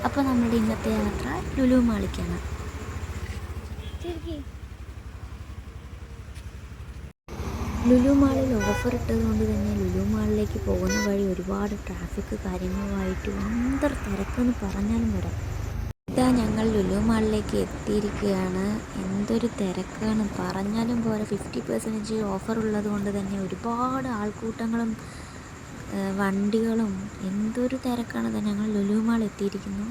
അപ്പോൾ നമ്മുടെ ഇന്നത്തെ യാത്ര ലുലു മാളിലേക്കാണ്. ലുലു മാളിൽ ഓഫർ ഇട്ടത് കൊണ്ട് തന്നെ ലുലു മാളിലേക്ക് പോകുന്ന വഴി ഒരുപാട് ട്രാഫിക് കാര്യങ്ങളുമായിട്ട് എന്തൊരു തിരക്കെന്ന് പറഞ്ഞാലും വരാം. ഇതാ ഞങ്ങൾ ലുലു മാളിലേക്ക് എത്തിയിരിക്കുകയാണ്. എന്തൊരു തിരക്കാണ് പറഞ്ഞാലും പോലെ. 50% ഓഫർ ഉള്ളത് കൊണ്ട് തന്നെ ഒരുപാട് ആൾക്കൂട്ടങ്ങളും വണ്ടികളും എന്തൊരു തിരക്കാണ്. ഞങ്ങൾ ലുലു മാൾ എത്തിയിരിക്കുന്നു.